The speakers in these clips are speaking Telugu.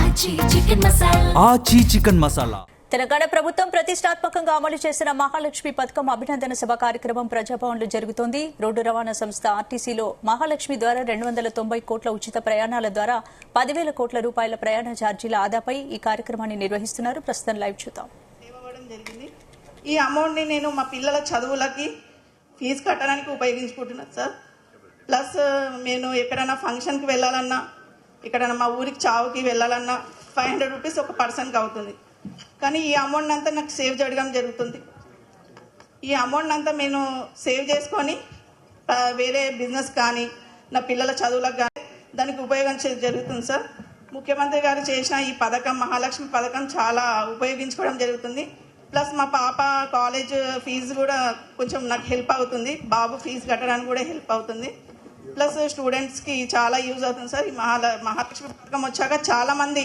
ఆచి చికెన్ మసాలా. తెలంగాణ ప్రభుత్వం ప్రతిష్టాత్మకంగా అమలు చేసిన మహాలక్ష్మి పథకం అభినందన సభ కార్యక్రమం ప్రజాభవన్లో జరుగుతోంది. రోడ్డు రవాణా సంస్థ ఆర్టీసీలో మహాలక్ష్మి ద్వారా 290 కోట్ల ఉచిత ప్రయాణాల ద్వారా 10,000 కోట్ల రూపాయల ప్రయాణ ఛార్జీల ఆదాపై ఈ కార్యక్రమాన్ని నిర్వహిస్తున్నారు. ప్రస్తుతం లైవ్ చూద్దాం. ఈ అమౌంట్ ని నేను మా పిల్లల చదువులకి ఫీజు కట్టడానికి ఉపయోగించుకుంటున్నాను సార్. ప్లస్ నేను ఎక్కడైనా ఫంక్షన్కి వెళ్ళాలన్నా, ఎక్కడైనా మా ఊరికి చావుకి వెళ్ళాలన్నా 500 రూపీస్ ఒక పర్సన్కి అవుతుంది. కానీ ఈ అమౌంట్ అంతా నాకు సేవ్ చేయడం జరుగుతుంది. ఈ అమౌంట్ అంతా నేను సేవ్ చేసుకొని వేరే బిజినెస్ కానీ నా పిల్లల చదువులకు కానీ దానికి ఉపయోగించడం జరుగుతుంది సార్. ముఖ్యమంత్రి గారు చేసిన ఈ పథకం, మహాలక్ష్మి పథకం చాలా ఉపయోగించుకోవడం జరుగుతుంది. ప్లస్ మా పాప కాలేజ్ ఫీజు కూడా కొంచెం నాకు హెల్ప్ అవుతుంది. బాబు ఫీజు కట్టడానికి కూడా హెల్ప్ అవుతుంది. ప్లస్ స్టూడెంట్స్కి చాలా యూజ్ అవుతుంది సార్. ఈ మహాలక్ష్మి పథకం వచ్చాక చాలామంది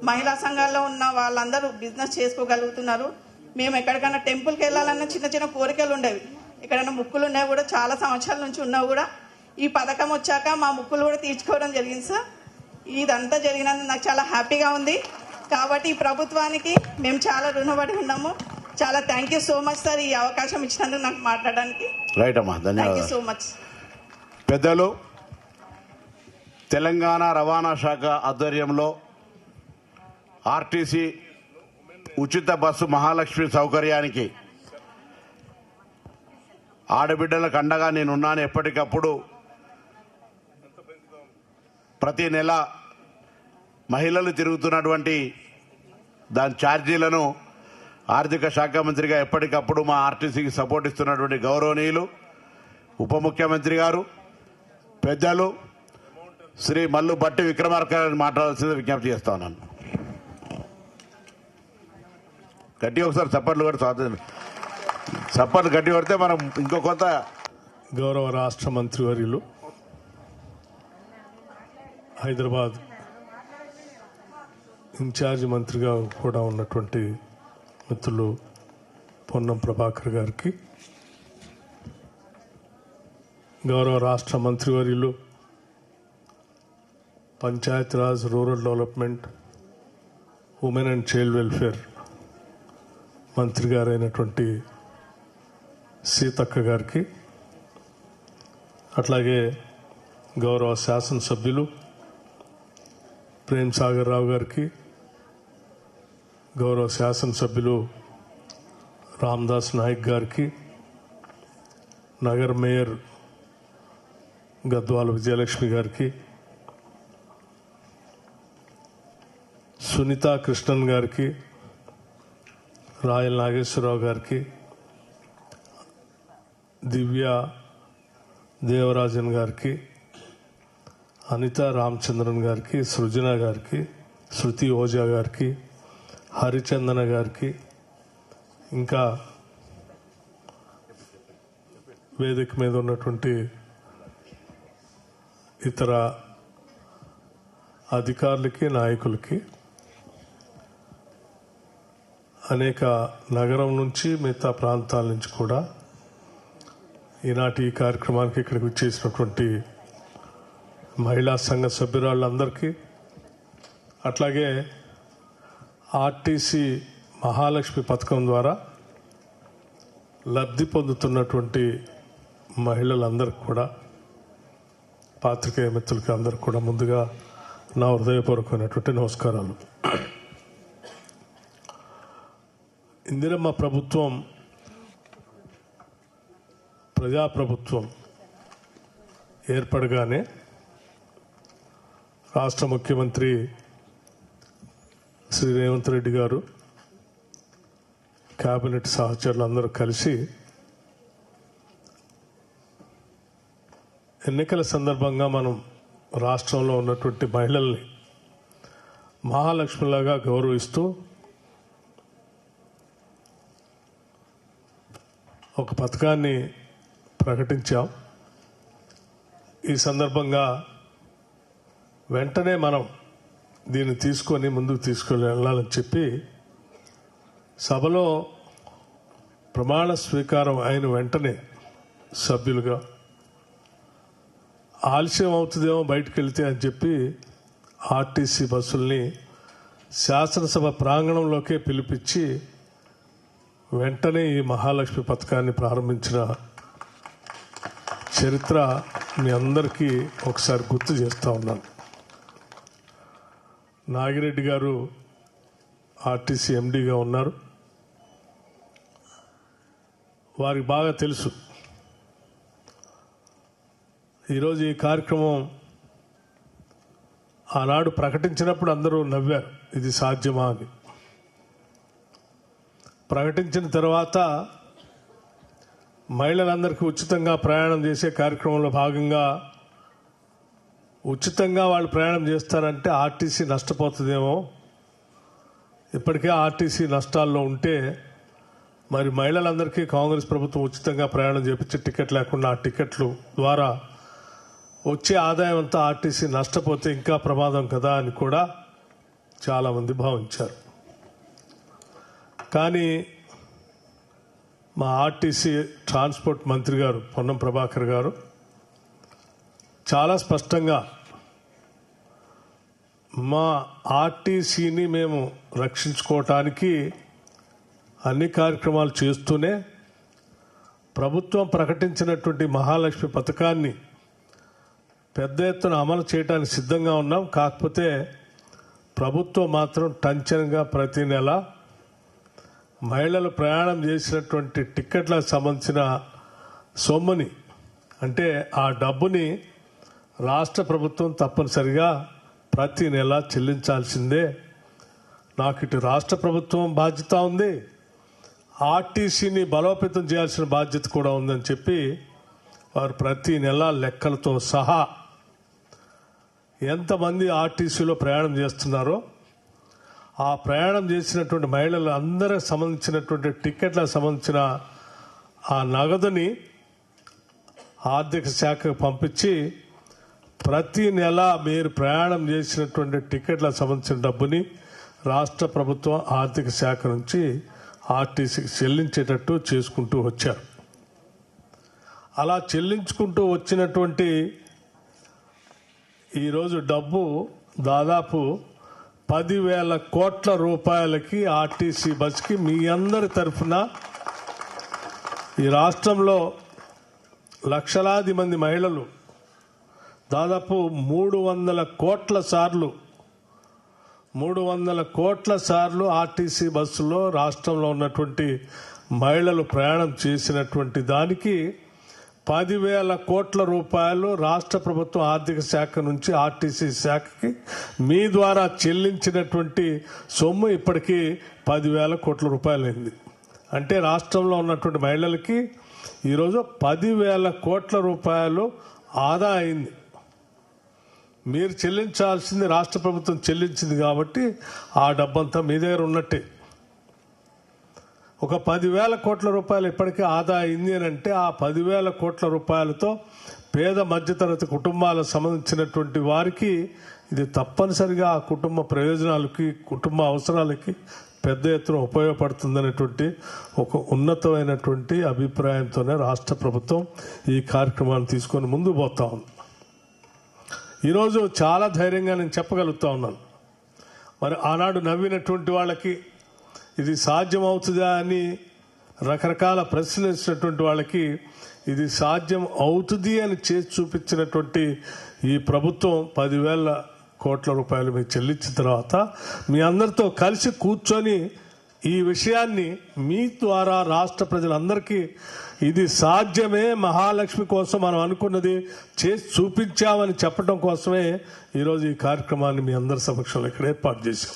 మహిళా సంఘాల్లో ఉన్న వాళ్ళందరూ బిజినెస్ చేసుకోగలుగుతున్నారు. మేము ఎక్కడికైనా టెంపుల్కి వెళ్ళాలన్నా చిన్న చిన్న కోరికలు ఉండేవి, ఎక్కడైనా ముక్కులు ఉండేవి కూడా, చాలా సంవత్సరాల నుంచి ఉన్నావు కూడా ఈ పథకం వచ్చాక మా ముక్కులు కూడా తీర్చుకోవడం జరిగింది సార్. ఇదంతా జరిగినందుకు నాకు చాలా హ్యాపీగా ఉంది. కాబట్టి ఈ ప్రభుత్వానికి మేము చాలా రుణపడి ఉన్నాము. చాలా thank you so much sir, ఈ అవకాశం ఇచ్చినందుకు నాకు మాట్లాడడానికి. రైట్ అమ్మా, ధన్యవాదాలు. Thank you so much. పెద్దలు, తెలంగాణ రవాణా శాఖ ఆధ్వర్యంలో ఆర్టీసీ ఉచిత బస్సు మహాలక్ష్మి సౌకర్యానికి ఆడబిడ్డలకు అండగా నేనున్నాను. ఎప్పటికప్పుడు ప్రతి నెల మహిళలు తిరుగుతున్నటువంటి దాని ఛార్జీలను ఆర్థిక శాఖ మంత్రిగా ఎప్పటికప్పుడు మా ఆర్టీసీకి సపోర్ట్ ఇస్తున్నటువంటి గౌరవనీయులు ఉప ముఖ్యమంత్రి గారు, పెద్దలు శ్రీ మల్లు భట్టి విక్రమార్క గారిని మాట్లాడాల్సింది విజ్ఞప్తి చేస్తా ఉన్నాను. గట్టి ఒకసారి చప్పట్లు కూడా చప్పట్లు గట్టి పడితే మనం ఇంకో కొంత. గౌరవ రాష్ట్ర మంత్రివర్యులు, హైదరాబాద్ ఇన్ఛార్జి మంత్రిగా కూడా ఉన్నటువంటి మిత్రులు పొన్నం ప్రభాకర్ గారికి, గౌరవ రాష్ట్ర మంత్రివర్యులు Panchayati Raj, rural development, women and child welfare మంత్రి గారైనటువంటి సీతక్క గారికి, అట్లాగే గౌరవ శాసనసభ్యులు ప్రేమ్ సాగర్ రావు గారికి, గౌరవ శాసనసభ్యులు రామ్దాస్ నాయక్ గారికి, నగర్ మేయర్ గద్వాల విజయలక్ష్మి గారికి, సునీతా కృష్ణన్ గారికి, రాయల్ నాగేశ్వరరావు గారికి, దివ్య దేవరాజన్ గారికి, అనిత రామచంద్రన్ గారికి, సృజన గారికి, శృతి ఓజా గారికి, హరిచందన గారికి, ఇంకా వేదిక మీద ఉన్నటువంటి ఇతర అధికారులకి, నాయకులకి, అనేక నగరం నుంచి మిగతా ప్రాంతాల నుంచి కూడా ఈనాటి ఈ కార్యక్రమానికి ఇక్కడికి వచ్చేసినటువంటి మహిళా సంఘ సభ్యురాళ్ళందరికీ, అట్లాగే ఆర్టీసీ మహాలక్ష్మి పథకం ద్వారా లబ్ధి పొందుతున్నటువంటి మహిళలందరికీ కూడా, పాత్రికేయ మిత్రులకి అందరికి కూడా ముందుగా నా హృదయపూర్వకమైనటువంటి నమస్కారాలు. ఇందిరమ్మ ప్రభుత్వం ప్రజాప్రభుత్వం ఏర్పడగానే రాష్ట్ర ముఖ్యమంత్రి శ్రీ రేవంత్ రెడ్డి గారు, కేబినెట్ సహచరులు అందరూ కలిసి ఎన్నికల సందర్భంగా మనం రాష్ట్రంలో ఉన్నటువంటి మహిళల్ని మహాలక్ష్మిలాగా గౌరవిస్తూ ఒక పథకాన్ని ప్రకటించాం. ఈ సందర్భంగా వెంటనే మనం దీన్ని తీసుకొని ముందుకు తీసుకొని వెళ్ళాలని చెప్పి సభలో ప్రమాణ స్వీకారం అయిన వెంటనే సభ్యులుగా ఆలస్యం అవుతుందేమో బయటకు వెళ్తే అని చెప్పి ఆర్టీసీ బస్సుల్ని శాసనసభ ప్రాంగణంలోకే పిలిపించి వెంటనే ఈ మహాలక్ష్మి పథకాన్ని ప్రారంభించిన చరిత్ర మీ అందరికీ ఒకసారి గుర్తు చేస్తూ ఉన్నాను. నాగిరెడ్డి గారు ఆర్టీసీ ఎండీగా ఉన్నారు. వారికి బాగా తెలుసు ఈరోజు ఈ కార్యక్రమం ఆనాడు ప్రకటించినప్పుడు అందరూ నవ్వారు, ఇది సాధ్యమా అని. ప్రకటించిన తర్వాత మహిళలందరికీ ఉచితంగా ప్రయాణం చేసే కార్యక్రమంలో భాగంగా ఉచితంగా వాళ్ళు ప్రయాణం చేస్తారంటే ఆర్టీసీ నష్టపోతుందేమో, ఇప్పటికే ఆర్టీసీ నష్టాల్లో ఉంటే మరి మహిళలందరికీ కాంగ్రెస్ ప్రభుత్వం ఉచితంగా ప్రయాణం చేపించి టికెట్ లేకుండా ఆ టికెట్లు ద్వారా వచ్చే ఆదాయం అంతా ఆర్టీసీ నష్టపోతే ఇంకా ప్రమాదం కదా అని కూడా చాలామంది భావించారు. కానీ మా ఆర్టీసీ ట్రాన్స్పోర్ట్ మంత్రి గారు పొన్నం ప్రభాకర్ గారు చాలా స్పష్టంగా మా ఆర్టీసీని మేము రక్షించుకోవటానికి అన్ని కార్యక్రమాలు చేస్తూనే ప్రభుత్వం ప్రకటించినటువంటి మహాలక్ష్మి పథకాన్ని పెద్ద ఎత్తున అమలు చేయడానికి సిద్ధంగా ఉన్నాం. కాకపోతే ప్రభుత్వం మాత్రం టంచన్గా ప్రతి నెల మహిళలు ప్రయాణం చేసినటువంటి టిక్కెట్లకు సంబంధించిన సొమ్ముని, అంటే ఆ డబ్బుని రాష్ట్ర ప్రభుత్వం తప్పనిసరిగా ప్రతి నెల చెల్లించాల్సిందే. నాకు ఇటు రాష్ట్ర ప్రభుత్వం బాధ్యత ఉంది, ఆర్టీసీని బలోపేతం చేయాల్సిన బాధ్యత కూడా ఉందని చెప్పి వారు ప్రతి నెల లెక్కలతో సహా ఎంతమంది ఆర్టీసీలో ప్రయాణం చేస్తున్నారో ఆ ప్రయాణం చేసినటువంటి మహిళలు అందరికి సంబంధించినటువంటి టిక్కెట్లకు సంబంధించిన ఆ నగదుని ఆర్థిక శాఖకు పంపించి ప్రతి నెల మీరు ప్రయాణం చేసినటువంటి టిక్కెట్లకు సంబంధించిన డబ్బుని రాష్ట్ర ప్రభుత్వం ఆర్థిక శాఖ నుంచి ఆర్టీసీకి చెల్లించేటట్టు చేసుకుంటూ వచ్చారు. అలా చెల్లించుకుంటూ వచ్చినటువంటి ఈరోజు డబ్బు దాదాపు 10,000 కోట్ల రూపాయలకి ఆర్టీసీ బస్కి మీ అందరి తరఫున ఈ రాష్ట్రంలో లక్షలాది మంది మహిళలు దాదాపు 300 కోట్ల సార్లు ఆర్టీసీ బస్సులో రాష్ట్రంలో ఉన్నటువంటి మహిళలు ప్రయాణం చేసినటువంటి దానికి 10,000 కోట్ల రూపాయలు రాష్ట్ర ప్రభుత్వ ఆర్థిక శాఖ నుంచి ఆర్టీసీ శాఖకి మీ ద్వారా చెల్లించినటువంటి సొమ్ము ఇప్పటికీ 10,000 కోట్ల రూపాయలైంది. అంటే రాష్ట్రంలో ఉన్నటువంటి మహిళలకి ఈరోజు 10,000 కోట్ల రూపాయలు ఆదా అయింది. మీరు చెల్లించాల్సింది రాష్ట్ర ప్రభుత్వం చెల్లించింది కాబట్టి ఆ డబ్బంతా మీ దగ్గర ఉన్నట్టే. ఒక 10,000 కోట్ల రూపాయలు ఇప్పటికీ ఆదా అయింది అని అంటే ఆ 10,000 కోట్ల రూపాయలతో పేద మధ్యతరగతి కుటుంబాలకు సంబంధించినటువంటి వారికి ఇది తప్పనిసరిగా ఆ కుటుంబ ప్రయోజనాలకి కుటుంబ అవసరాలకి పెద్ద ఎత్తున ఉపయోగపడుతుందనేటువంటి ఒక ఉన్నతమైనటువంటి అభిప్రాయంతోనే రాష్ట్ర ప్రభుత్వం ఈ కార్యక్రమాన్ని తీసుకొని ముందుకు పోతా ఉంది. ఈరోజు చాలా ధైర్యంగా నేను చెప్పగలుగుతా ఉన్నాను. మరి ఆనాడు నవ్వినటువంటి వాళ్ళకి ఇది సాధ్యం అవుతుందా అని రకరకాల ప్రశ్నలు ఇచ్చినటువంటి వాళ్ళకి ఇది సాధ్యం అవుతుంది అని చేసి చూపించినటువంటి ఈ ప్రభుత్వం 10,000 కోట్ల రూపాయలు మీకు చెల్లించిన తర్వాత మీ అందరితో కలిసి కూర్చొని ఈ విషయాన్ని మీ ద్వారా రాష్ట్ర ప్రజలందరికీ ఇది సాధ్యమే, మహాలక్ష్మి కోసం మనం అనుకున్నది చేసి చూపించామని చెప్పడం కోసమే ఈరోజు ఈ కార్యక్రమాన్ని మీ అందరి సమక్షంలో ఇక్కడ ఏర్పాటు చేశాం.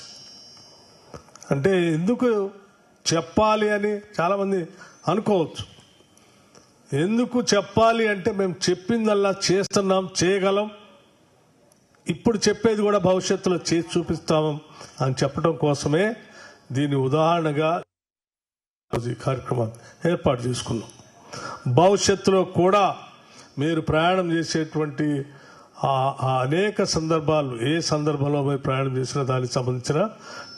అంటే ఎందుకు చెప్పాలి అని చాలామంది అనుకోవచ్చు. ఎందుకు చెప్పాలి అంటే మేము చెప్పిందల్లా చేస్తున్నాం, చేయగలం, ఇప్పుడు చెప్పేది కూడా భవిష్యత్తులో చేసి చూపిస్తాము అని చెప్పడం కోసమే దీని ఉదాహరణగా ఈ కార్యక్రమాన్ని ఏర్పాటు చేసుకున్నాం. భవిష్యత్తులో కూడా మీరు ప్రయాణం చేసేటువంటి అనేక సందర్భాలు, ఏ సందర్భంలో మీరు ప్రయాణం చేసినా దానికి సంబంధించిన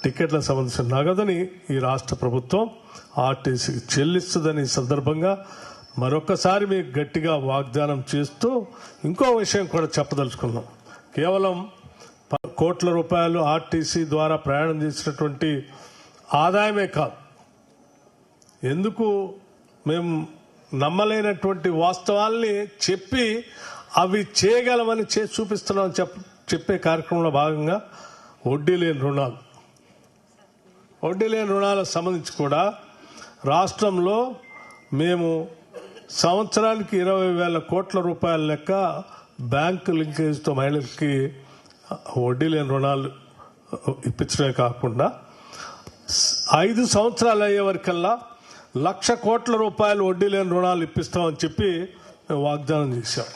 టికెట్లకు సంబంధించిన నగదుని ఈ రాష్ట్ర ప్రభుత్వం ఆర్టీసీకి చెల్లిస్తుందని ఈ సందర్భంగా మరొకసారి మీకు గట్టిగా వాగ్దానం చేస్తూ ఇంకో విషయం కూడా చెప్పదలుచుకున్నాం. కేవలం కోట్ల రూపాయలు ఆర్టీసీ ద్వారా ప్రయాణం చేసినటువంటి ఆదాయమే కాదు, ఎందుకు మేము నమ్మలేనటువంటి వాస్తవాల్ని చెప్పి అవి చేయగలమని చేసి చూపిస్తున్నాం చెప్పే కార్యక్రమంలో భాగంగా వడ్డీ లేని రుణాలకు సంబంధించి కూడా రాష్ట్రంలో మేము సంవత్సరానికి 20,000 కోట్ల రూపాయల లెక్క బ్యాంకు లింకేజ్తో మహిళలకి వడ్డీ లేని రుణాలు ఇప్పించడమే కాకుండా 5 సంవత్సరాలు అయ్యే వరకల్లా 1,00,000 కోట్ల రూపాయలు వడ్డీ లేని రుణాలు ఇప్పిస్తామని చెప్పి మేము వాగ్దానం చేశాం.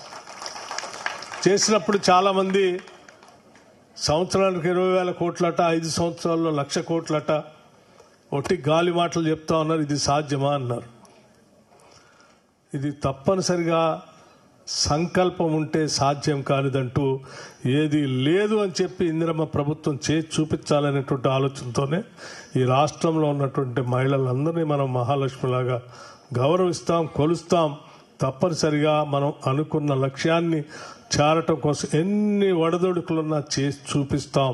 చేసినప్పుడు చాలామంది సంవత్సరానికి 20,000 కోట్లట, 5 సంవత్సరాల్లో 1,00,000 కోట్లట, ఒట్టి గాలి మాటలు చెప్తా ఉన్నారు. ఇది సాధ్యమా అన్నారు. ఇది తప్పనిసరిగా సంకల్పం ఉంటే సాధ్యం కానిదంటూ ఏది లేదు అని చెప్పి ఇందిరమ్మ ప్రభుత్వం చేసి చూపించాలనేటువంటి ఆలోచనతోనే ఈ రాష్ట్రంలో ఉన్నటువంటి మహిళలందరినీ మనం మహాలక్ష్మిలాగా గౌరవిస్తాం, కొలుస్తాం. తప్పనిసరిగా మనం అనుకున్న లక్ష్యాన్ని చేరటం కోసం ఎన్ని ఒడదొడుకులున్నా చేసి చూపిస్తాం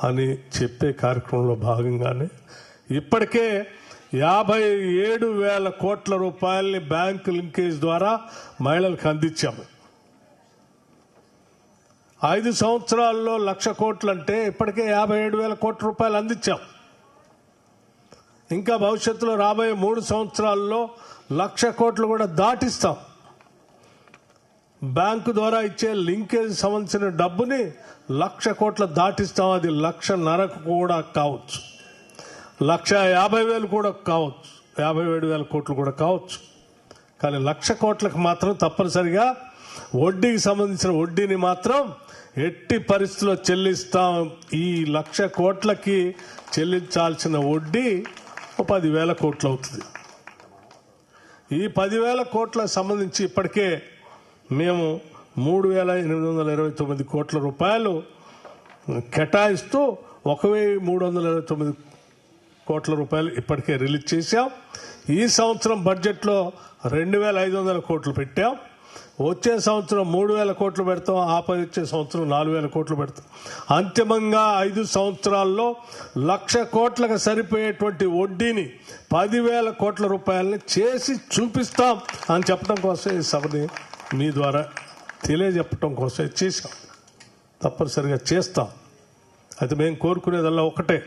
అని చెప్పే కార్యక్రమంలో భాగంగానే ఇప్పటికే 57,000 కోట్ల రూపాయల్ని బ్యాంకు లింకేజ్ ద్వారా మహిళలకు అందించాము. 5 సంవత్సరాల్లో 1,00,000 కోట్లు అంటే ఇప్పటికే 57,000 కోట్ల రూపాయలు అందించాం. ఇంకా భవిష్యత్తులో రాబోయే 3 సంవత్సరాల్లో 1,00,000 కోట్లు కూడా దాటిస్తాం. బ్యాంకు ద్వారా ఇచ్చే లింకేజ్ సంబంధించిన డబ్బుని 1,00,000 కోట్ల దాటిస్తాం. అది 1,50,000 కూడా కావచ్చు, 1,50,000 కూడా కావచ్చు, 57,000 కోట్లు కూడా కావచ్చు. కానీ 1,00,000 కోట్లకు మాత్రం తప్పనిసరిగా వడ్డీకి సంబంధించిన వడ్డీని మాత్రం ఎట్టి పరిస్థితుల్లో చెల్లిస్తాం. ఈ 1,00,000 కోట్లకి చెల్లించాల్సిన వడ్డీ 10,000 కోట్లు అవుతుంది. ఈ 10,000 కోట్లకు సంబంధించి ఇప్పటికే మేము 3,829 కోట్ల రూపాయలు కేటాయిస్తూ 1,329 కోట్ల రూపాయలు ఇప్పటికే రిలీజ్ చేశాం. ఈ సంవత్సరం బడ్జెట్లో 2,500 కోట్లు పెట్టాం. వచ్చే సంవత్సరం 3,000 కోట్లు పెడతాం. ఆపై వచ్చే సంవత్సరం 4,000 కోట్లు పెడతాం. అంతిమంగా 5 సంవత్సరాల్లో 1,00,000 కోట్లకు సరిపోయేటువంటి వడ్డీని 10,000 కోట్ల రూపాయలని చేసి చూపిస్తాం అని చెప్పడం కోసం ఈ సభని మీ ద్వారా తెలియజెప్పడం కోసం చేశాం. తప్పనిసరిగా చేస్తాం. అయితే మేము కోరుకునేదల్లా ఒకటే,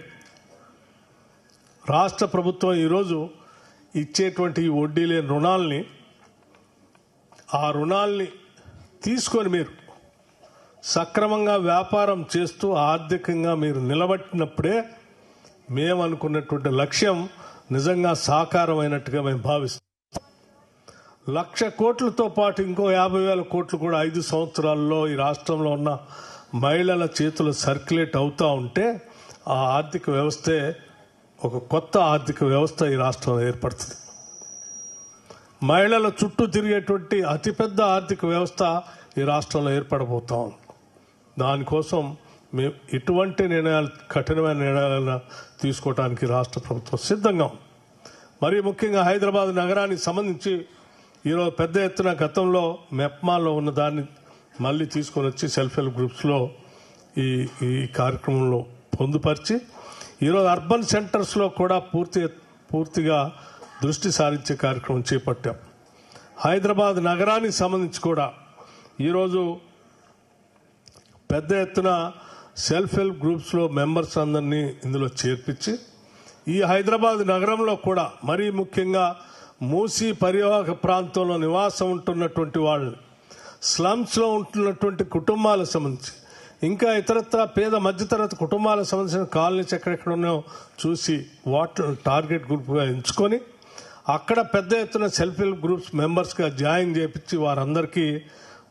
రాష్ట్ర ప్రభుత్వం ఈరోజు ఇచ్చేటువంటి ఈ వడ్డీ లేని రుణాల్ని, ఆ రుణాల్ని తీసుకొని మీరు సక్రమంగా వ్యాపారం చేస్తూ ఆర్థికంగా మీరు నిలబట్టినప్పుడే మేము అనుకున్నటువంటి లక్ష్యం నిజంగా సాకారమైనట్టుగా మేము భావిస్తాం. 1,00,000 కోట్లతో పాటు ఇంకో 50,000 కోట్లు కూడా 5 సంవత్సరాల్లో ఈ రాష్ట్రంలో ఉన్న మహిళల చేతులు సర్క్యులేట్ అవుతూ ఉంటే ఆ ఆర్థిక వ్యవస్థే ఒక కొత్త ఆర్థిక వ్యవస్థ ఈ రాష్ట్రంలో ఏర్పడుతుంది. మహిళల చుట్టూ తిరిగేటువంటి అతిపెద్ద ఆర్థిక వ్యవస్థ ఈ రాష్ట్రంలో ఏర్పడబోతా ఉంది. దానికోసం మేము ఇటువంటి నిర్ణయాలు, కఠినమైన నిర్ణయాలను తీసుకోవడానికి రాష్ట్ర ప్రభుత్వం సిద్ధంగా ఉంది. మరీ ముఖ్యంగా హైదరాబాద్ నగరానికి సంబంధించి ఈరోజు పెద్ద ఎత్తున గతంలో మెప్మాలో ఉన్న దాన్ని మళ్ళీ తీసుకొని వచ్చి సెల్ఫ్ హెల్ప్ గ్రూప్స్లో ఈ కార్యక్రమంలో పొందుపరిచి ఈరోజు అర్బన్ సెంటర్స్లో కూడా పూర్తిగా దృష్టి సారించే కార్యక్రమం చేపట్టాం. హైదరాబాద్ నగరానికి సంబంధించి కూడా ఈరోజు పెద్ద ఎత్తున సెల్ఫ్ హెల్ప్ గ్రూప్స్లో మెంబర్స్ అందరినీ ఇందులో చేర్పించి ఈ హైదరాబాద్ నగరంలో కూడా మరీ ముఖ్యంగా మూసీ పరివాహక ప్రాంతంలో నివాసం ఉంటున్నటువంటి వాళ్ళని, స్లమ్స్లో ఉంటున్నటువంటి కుటుంబాలకు సంబంధించి, ఇంకా ఇతరత్ర పేద మధ్యతరగతి కుటుంబాలకు సంబంధించిన కాలనీస్ ఎక్కడెక్కడ ఉన్నాయో చూసి వాటిని టార్గెట్ గ్రూప్గా ఎంచుకొని అక్కడ పెద్ద ఎత్తున సెల్ఫ్ హెల్ప్ గ్రూప్స్ మెంబర్స్గా జాయిన్ చేయించి వారందరికీ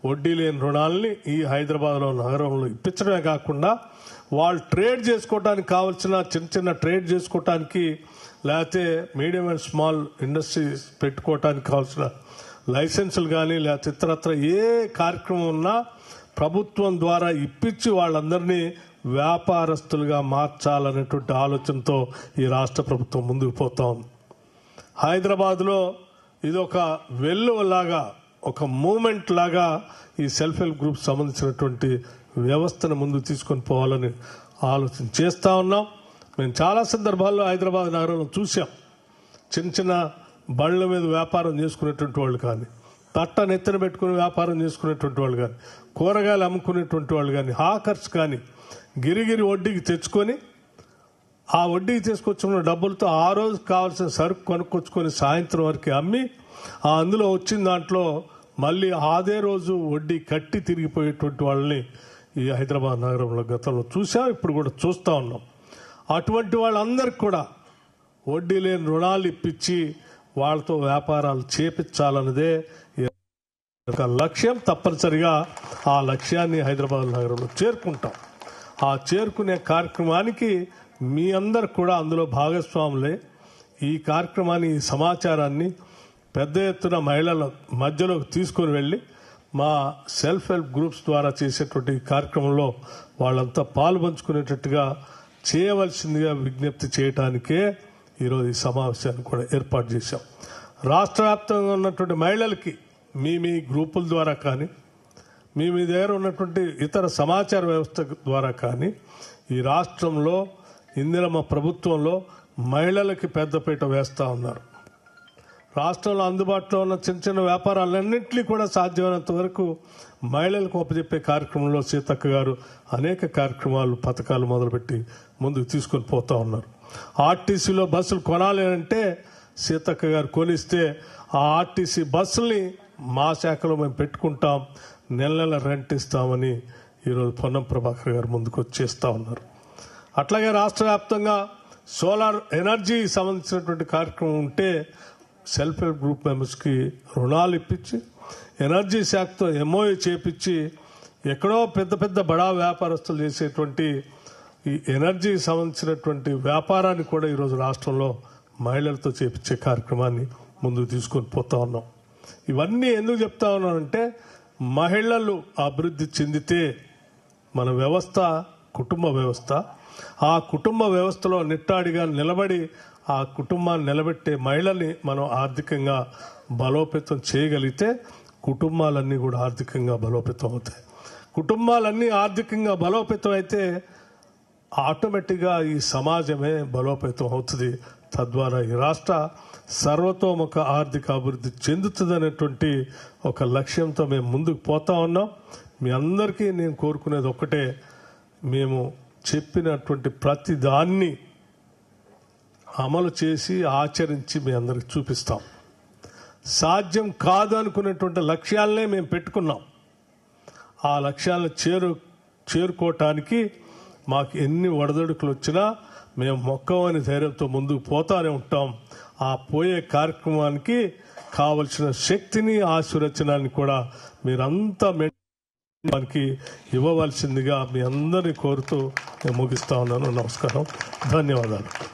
వడ్డీ లేని రుణాలని ఈ హైదరాబాద్లో నగరంలో ఇప్పించడమే కాకుండా వాళ్ళు ట్రేడ్ చేసుకోవడానికి కావాల్సిన చిన్న ట్రేడ్ చేసుకోవటానికి, లేకపోతే మీడియం అండ్ స్మాల్ ఇండస్ట్రీస్ పెట్టుకోవటానికి కావాల్సిన లైసెన్సులు కానీ లేకపోతే ఇతరత్ర ఏ కార్యక్రమం ఉన్నా ప్రభుత్వం ద్వారా ఇప్పించి వాళ్ళందరినీ వ్యాపారస్తులుగా మార్చాలనేటువంటి ఆలోచనతో ఈ రాష్ట్ర ప్రభుత్వం ముందుకు పోతా ఉంది. హైదరాబాద్లో ఇది ఒక వెల్లువలాగా, ఒక మూమెంట్ లాగా ఈ సెల్ఫ్ హెల్ప్ గ్రూప్ సంబంధించినటువంటి వ్యవస్థను ముందుకు తీసుకొని పోవాలని ఆలోచన చేస్తూ ఉన్నాం. మేము చాలా సందర్భాల్లో హైదరాబాద్ నగరంలో చూసాం. చిన్న చిన్న బళ్ళ మీద వ్యాపారం చేసుకునేటువంటి వాళ్ళు కానీ, తట్టను ఎత్తున పెట్టుకుని వ్యాపారం చేసుకునేటువంటి వాళ్ళు కానీ, కూరగాయలు అమ్ముకునేటువంటి వాళ్ళు కానీ, హాకర్స్ కానీ గిరిగిరి వడ్డీకి తెచ్చుకొని ఆ వడ్డీకి తీసుకొచ్చుకున్న డబ్బులతో ఆ రోజు కావాల్సిన సరుకు కొనుక్కొచ్చుకొని సాయంత్రం వరకు అమ్మి అందులో వచ్చిన దాంట్లో మళ్ళీ అదే రోజు వడ్డీ కట్టి తిరిగిపోయేటువంటి వాళ్ళని ఈ హైదరాబాద్ నగరంలో గతంలో చూసాం, ఇప్పుడు కూడా చూస్తూ ఉన్నాం. అటువంటి వాళ్ళందరికీ కూడా వడ్డీ లేని రుణాలు ఇప్పించి వాళ్ళతో వ్యాపారాలు చేపించాలన్నదే ఒక లక్ష్యం. తప్పనిసరిగా ఆ లక్ష్యాన్ని హైదరాబాద్ నగరంలో చేరుకుంటాం. ఆ చేరుకునే కార్యక్రమానికి మీ అందరు కూడా అందులో భాగస్వాములే. ఈ కార్యక్రమాన్ని, ఈ సమాచారాన్ని పెద్ద ఎత్తున మహిళల మధ్యలోకి తీసుకొని వెళ్ళి మా సెల్ఫ్ హెల్ప్ గ్రూప్స్ ద్వారా చేసేటువంటి కార్యక్రమంలో వాళ్ళంతా పాలు పంచుకునేటట్టుగా చేయవలసిందిగా విజ్ఞప్తి చేయడానికే ఈరోజు ఈ సమావేశాన్ని కూడా ఏర్పాటు చేశాం. రాష్ట్ర వ్యాప్తంగా ఉన్నటువంటి మహిళలకి మీ గ్రూపుల ద్వారా కానీ, మీ దగ్గర ఉన్నటువంటి ఇతర సమాచార వ్యవస్థ ద్వారా కానీ ఈ రాష్ట్రంలో ఇందిరమ్మ ప్రభుత్వంలో మహిళలకి పెద్దపీట వేస్తూ ఉన్నారు. రాష్ట్రంలో అందుబాటులో ఉన్న చిన్న చిన్న వ్యాపారాలన్నింటినీ కూడా సాధ్యమైనంత వరకు మహిళలకు అప్పచెప్పే కార్యక్రమంలో సీతక్క గారు అనేక కార్యక్రమాలు, పథకాలు మొదలుపెట్టి ముందుకు తీసుకొని పోతూ ఉన్నారు. ఆర్టీసీలో బస్సులు కొనాలి అంటే సీతక్క గారు కొనిస్తే ఆ ఆర్టీసీ బస్సుల్ని మా శాఖలో మేము పెట్టుకుంటాం, నెల రెంట్ ఇస్తామని ఈరోజు పొన్నం ప్రభాకర్ గారు ముందుకు వచ్చేస్తూ ఉన్నారు. అట్లాగే రాష్ట్ర వ్యాప్తంగా సోలార్ ఎనర్జీ సంబంధించినటువంటి కార్యక్రమం ఉంటే సెల్ఫ్ హెల్ప్ గ్రూప్ మెంబర్స్కి రుణాలు ఇప్పించి, ఎనర్జీ శాఖతో ఎంఓఏ చేపించి, ఎక్కడో పెద్ద పెద్ద బడా వ్యాపారస్తులు చేసేటువంటి ఈ ఎనర్జీ సంబంధించినటువంటి వ్యాపారాన్ని కూడా ఈరోజు రాష్ట్రంలో మహిళలతో చేపించే కార్యక్రమాన్ని ముందుకు తీసుకొని పోతా ఉన్నాం. ఇవన్నీ ఎందుకు చెప్తా ఉన్నానంటే మహిళలు అభివృద్ధి చెందితే మన వ్యవస్థ కుటుంబ వ్యవస్థ, ఆ కుటుంబ వ్యవస్థలో నిట్టాడిగా నిలబడి ఆ కుటుంబాన్ని నిలబెట్టే మహిళల్ని మనం ఆర్థికంగా బలోపేతం చేయగలిగితే కుటుంబాలన్నీ కూడా ఆర్థికంగా బలోపేతం అవుతాయి. కుటుంబాలన్నీ ఆర్థికంగా బలోపేతం అయితే ఆటోమేటిక్గా ఈ సమాజమే బలోపేతం అవుతుంది. తద్వారా ఈ రాష్ట్ర సర్వతోముఖ ఆర్థిక అభివృద్ధి చెందుతుందనేటువంటి ఒక లక్ష్యంతో మేము ముందుకు పోతా ఉన్నాం. మీ అందరికీ నేను కోరుకునేది ఒక్కటే, మేము చెప్పినటువంటి ప్రతి దాన్ని అమలు చేసి ఆచరించి మీ అందరికి చూపిస్తాం. సాధ్యం కాదు అనుకునేటువంటి లక్ష్యాలనే మేము పెట్టుకున్నాం. ఆ లక్ష్యాలను చేరుకోవటానికి మాకు ఎన్ని ఒడదొడుకులు వచ్చినా మేము మొక్కవని ధైర్యంతో ముందుకు పోతానే ఉంటాం. ఆ పోయే కార్యక్రమానికి కావలసిన శక్తిని, ఆశీర్వచనాన్ని కూడా మీరంతా మనకి ఇవ్వవలసిందిగా మీ అందరినీ కోరుతూ నేను ముగిస్తా ఉన్నాను. నమస్కారం, ధన్యవాదాలు.